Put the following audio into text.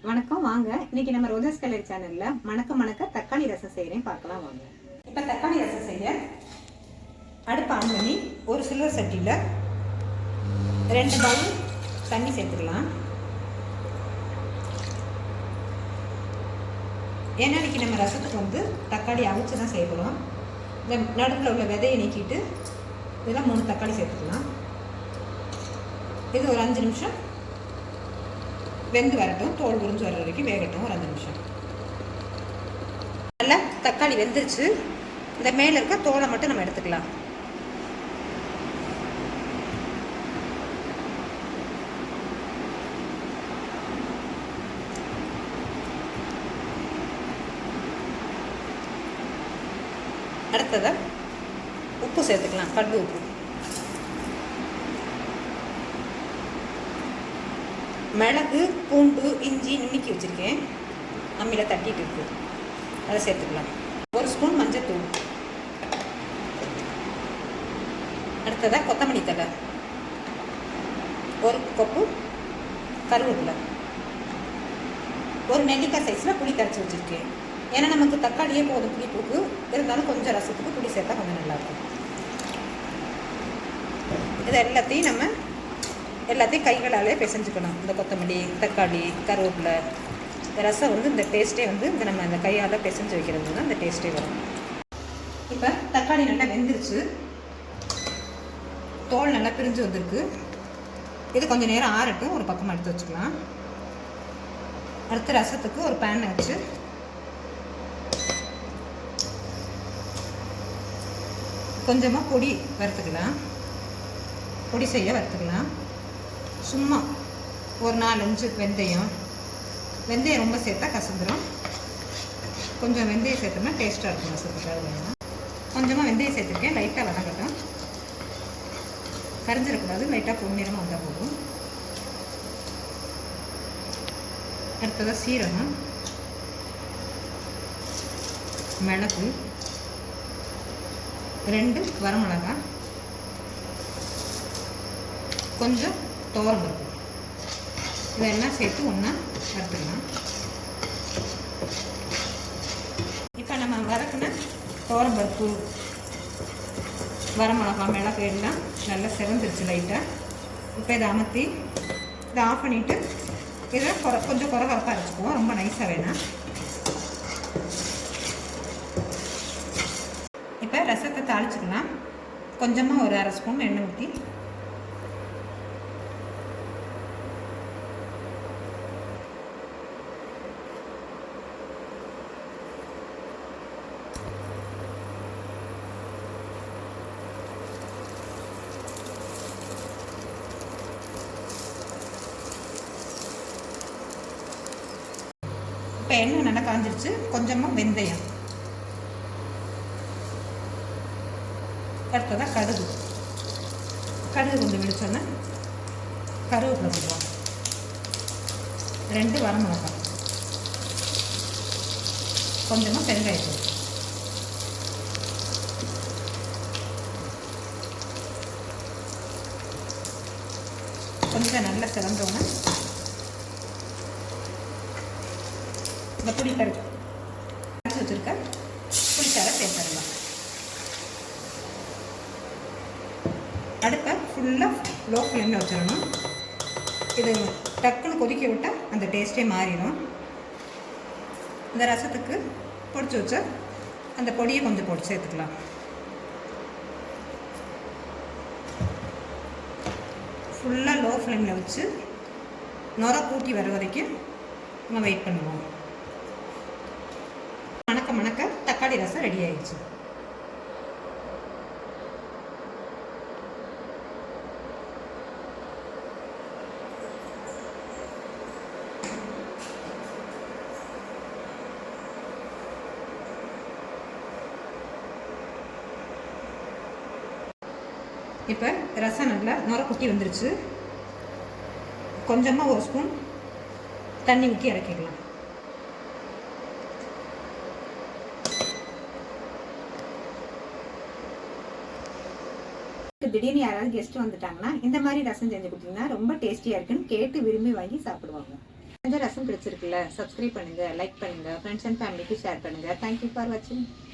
வணக்கம். வாங்க இன்னைக்கு நம்ம ரோஜஸ் கலர் சேனல்ல மணக்க மணக்க தக்காளி ரசம் செய்கிறேன், பார்க்கலாம் வாங்க. இப்போ தக்காளி ரசம் செய்ய அடுப்பு ஆன் பண்ணி ஒரு சில்வர் சட்டியில் 2 பவுல் தண்ணி சேர்த்துக்கலாம். ஏன்னா இன்னைக்கு நம்ம ரசத்துக்கு வந்து தக்காளி அவிச்சு தான் செய்யணும். இந்த நடுவில் உள்ள விதையை நீக்கிட்டு இதில் 3 தக்காளி சேர்த்துக்கலாம். இது ஒரு 5 நிமிஷம் வெந்து வரட்டும், தோல் உறிஞ்சு வர வரைக்கும் வேகட்டும். ஒரு 5 நிமிஷம். நல்லா தக்காளி வெந்துருச்சு. இந்த மேலே இருக்க தோலை மட்டும் நம்ம எடுத்துக்கலாம். அடுத்ததை உப்பு சேர்த்துக்கலாம், கல் உப்பு. மிளகு, பூண்டு, இஞ்சி நுணுக்கி வச்சுருக்கேன், அம்மியில் தட்டிட்டு இருக்கு, அதை சேர்த்துக்கலாம். 1 ஸ்பூன் மஞ்சள்தூள். அடுத்ததாக கொத்தமல்லி தழை, 1 கப்பு கருவேப்பிலை, 1 நெல்லிக்காய் சைஸில் புளி கரைச்சி வச்சுருக்கேன். ஏன்னா நமக்கு தக்காளியே போதும் புளிப்புக்கு, இருந்தாலும் கொஞ்சம் ரசத்துக்கு புளி சேர்த்தா கொஞ்சம் நல்லாயிருக்கும். இது எல்லாத்தையும் கைகளாலே பிசைஞ்சுக்கணும். இந்த கொத்தமல்லி, தக்காளி, கருவேப்பிலை, இந்த ரசம் வந்து இந்த டேஸ்ட்டே வந்து நம்ம அந்த கையால் பிசைஞ்சு வைக்கிறது தான் இந்த டேஸ்ட்டே வரும். இப்போ தக்காளி நல்லா வெந்துருச்சு, தோல் நல்லா பிரிஞ்சு வந்திருக்கு. இது கொஞ்சம் நேரம் ஆறட்டும், ஒரு பக்கமாக எடுத்து வச்சுக்கலாம். அடுத்து ரசத்துக்கு ஒரு பேன் வச்சு கொஞ்சமாக பொடி வறுத்துக்கலாம். பொடி செய்ய வறுத்துக்கலாம். சும்மா ஒரு 4-5 வெந்தயம் ரொம்ப சேர்த்தா கசந்துடும். கொஞ்சம் வெந்தயம் சேர்த்தோம்னா டேஸ்ட்டாக இருக்கும் ரசத்துக்காக. வேணும் கொஞ்சமாக வெந்தயம் சேர்த்துருக்கேன். லைட்டாக வதங்கட்டும், கரைஞ்சிடக்கூடாது. லைட்டாக பொன்னிறமாக வந்தால் போதும். அடுத்ததாக சீரகம், மிளகு, 2 வரமிளகாய், கொஞ்சம் துவரம்பருப்பு, இதெல்லாம் சேர்த்து ஒன்றா வறுத்துக்கலாம். இப்போ நம்ம வதக்கின துவரம்பருப்பு, வரமிளகாய், மிளகு எல்லாம் நல்லா செவந்துருச்சு லைட்டாக. இப்போ இதை அமர்த்தி இதை ஆஃப் பண்ணிவிட்டு இதை கொஞ்சம் குறகுறப்பாக அரைச்சிக்குவோம், ரொம்ப நைஸாக வேணாம். இப்போ ரசத்தை தாளிச்சுக்கலாம். கொஞ்சமாக ஒரு 1/2 ஸ்பூன் எண்ணெய் ஊற்றி இப்போ எண்ணெய் நல்லா காஞ்சிருச்சு. கொஞ்சமாக வெந்தயம், அடுத்ததாக கடுகு கொஞ்சம் வெடிச்சோன்னா கருவேப்பிலை போடுவோம். 2 வரமிளகாய், கொஞ்சமாக பெருங்காயத்தூள், கொஞ்சம் நல்லா சிறந்தோன்னா இந்த புளிக்கரை அரைச்சி வச்சுருக்க புளிச்சாரை சேர்த்துடலாம். அடுப்பை ஃபுல்லாக லோ ஃப்ளேமில் வச்சிடணும். இது டக்குன்னு கொதிக்க விட்டால் அந்த டேஸ்ட்டே மாறிடும். இந்த ரசத்துக்கு பொடிச்சு வச்ச அந்த பொடியை கொஞ்சம் போட்டு சேர்த்துக்கலாம். ஃபுல்லாக லோ ஃப்ளேமில் வச்சு நுர கூட்டி வர வரைக்கும் நம்ம வெயிட் பண்ணுவோம். மணக்க தக்காளி ரசம் ரெடி ஆயிடுச்சு. இப்போ ரசம் நல்லா நுர குட்டி வந்துருச்சு. கொஞ்சமாக 1 ஸ்பூன் தண்ணி ஊற்றி இறக்கிக்கலாம். திடீர்னு யாராவது கெஸ்ட் வந்துட்டாங்கன்னா இந்த மாதிரி ரசம் செஞ்சு கொடுத்தீங்கன்னா ரொம்ப டேஸ்டியா இருக்குன்னு கேட்டு விரும்பி வாங்கி சாப்பிடுவாங்க. இந்த ரசம் பிடிச்சிருக்குல்ல, சப்ஸ்கிரைப் பண்ணுங்கள், லைக் பண்ணுங்கள், ஃப்ரெண்ட்ஸ் அண்ட் ஃபேமிலிக்கு ஷேர் பண்ணுங்கள். தேங்க்யூ ஃபார் வாட்சிங்.